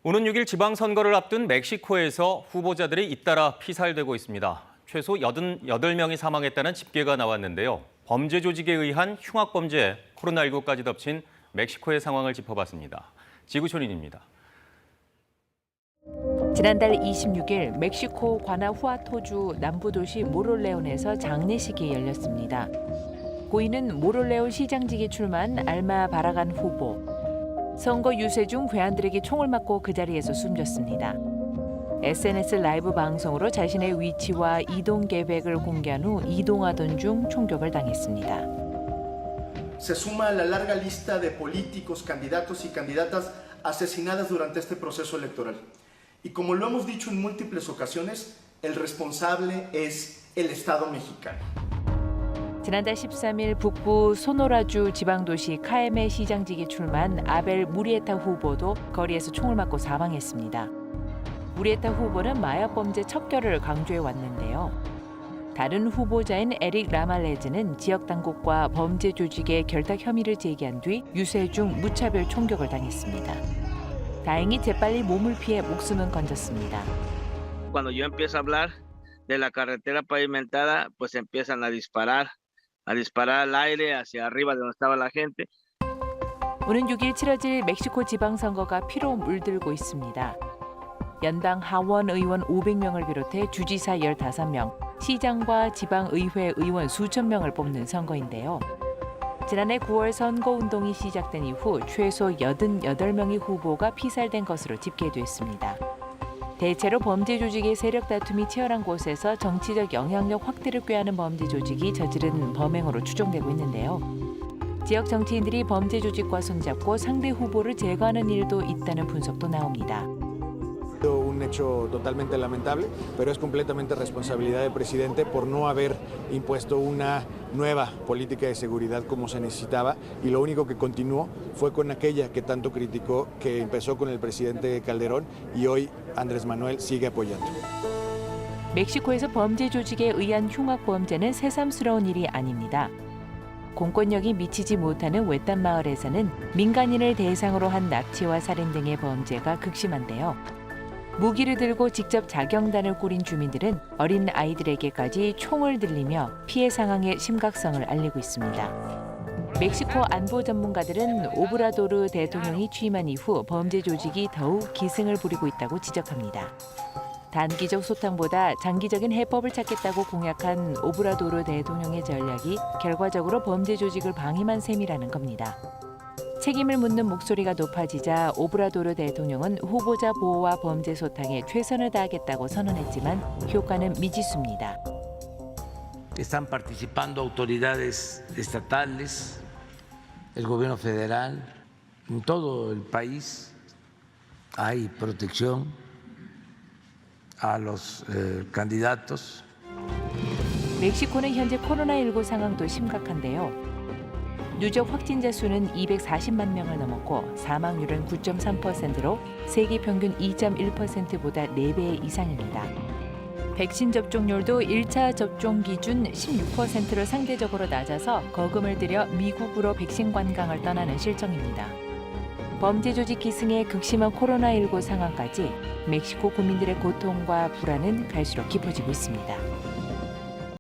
오는 6일 지방선거를 앞둔 멕시코에서 후보자들이 잇따라 피살되고 있습니다. 최소 88명이 사망했다는 집계가 나왔는데요. 범죄 조직에 의한 흉악범죄, 코로나19까지 덮친 멕시코의 상황을 짚어봤습니다. 지구촌인입니다. 지난달 26일 멕시코 과나후아토주 남부도시 모롤레온에서 장례식이 열렸습니다. 고인은 모롤레온 시장직에 출마한 알마 바라간 후보. 선거 유세 중 괴한들에게 총을 맞고 그 자리에서 숨졌습니다. SNS 라이브 방송으로 자신의 위치와 이동 계획을 공개한 후 이동하던 중 총격을 당했습니다. Se suma a la larga lista de políticos, candidatos y candidatas asesinadas durante este proceso electoral. Y como lo hemos dicho en múltiples ocasiones, el responsable es el Estado mexicano. 지난달 13일 북부 소노라주 지방도시 카에메 시장직에 출마한 아벨 무리에타 후보도 거리에서 총을 맞고 사망했습니다. 무리에타 후보는 마약 범죄 척결을 강조해 왔는데요. 다른 후보자인 에릭 라말레즈는 지역 당국과 범죄 조직의 결탁 혐의를 제기한 뒤 유세 중 무차별 총격을 당했습니다. 다행히 재빨리 몸을 피해 목숨은 건졌습니다. Cuando yo empiezo a hablar de la carretera pavimentada, pues empiezan a disparar al aire hacia arriba de donde estaba la gente. 오는 6일 치러질 멕시코 지방선거가 피로 물들고 있습니다. 연방 하원 의원 500명을 비롯해 주지사 15명, 시장과 지방의회 의원 수천 명을 뽑는 선거인데요. 지난해 9월 선거운동이 시작된 이후 최소 88명의 후보가 피살된 것으로 집계됐습니다. 대체로 범죄 조직의 세력 다툼이 치열한 곳에서 정치적 영향력 확대를 꾀하는 범죄 조직이 저지른 범행으로 추정되고 있는데요. 지역 정치인들이 범죄 조직과 손잡고 상대 후보를 제거하는 일도 있다는 분석도 나옵니다. Un hecho totalmente lamentable, pero es completamente responsabilidad del presidente por no haber impuesto una nueva política de seguridad como se necesitaba y lo único que continuó fue con aquella que tanto criticó, que empezó con el presidente Calderón y hoy Andrés Manuel sigue apoyando. 멕시코에서 범죄 조직에 의한 흉악 범죄는 새삼스러운 일이 아닙니다. 공권력이 미치지 못하는 외딴 마을에서는 민간인을 대상으로 한 납치와 살인 등의 범죄가 극심한데요. 무기를 들고 직접 자경단을 꾸린 주민들은 어린 아이들에게까지 총을 들리며 피해 상황의 심각성을 알리고 있습니다. 멕시코 안보 전문가들은 오브라도르 대통령이 취임한 이후 범죄 조직이 더욱 기승을 부리고 있다고 지적합니다. 단기적 소탕보다 장기적인 해법을 찾겠다고 공약한 오브라도르 대통령의 전략이 결과적으로 범죄 조직을 방임한 셈이라는 겁니다. 책임을 묻는 목소리가 높아지자 오브라도르 대통령은 후보자 보호와 범죄 소탕에 최선을 다하겠다고 선언했지만 효과는 미지수입니다. Están participando autoridades estatales, el gobierno federal, en todo el país hay protección a los candidatos. 멕시코는 현재 코로나19 상황도 심각한데요. 누적 확진자 수는 240만 명을 넘었고 사망률은 9.3%로 세계 평균 2.1%보다 4배 이상입니다. 백신 접종률도 1차 접종 기준 16%로 상대적으로 낮아서 거금을 들여 미국으로 백신 관광을 떠나는 실정입니다. 범죄 조직 기승의 극심한 코로나19 상황까지 멕시코 국민들의 고통과 불안은 갈수록 깊어지고 있습니다.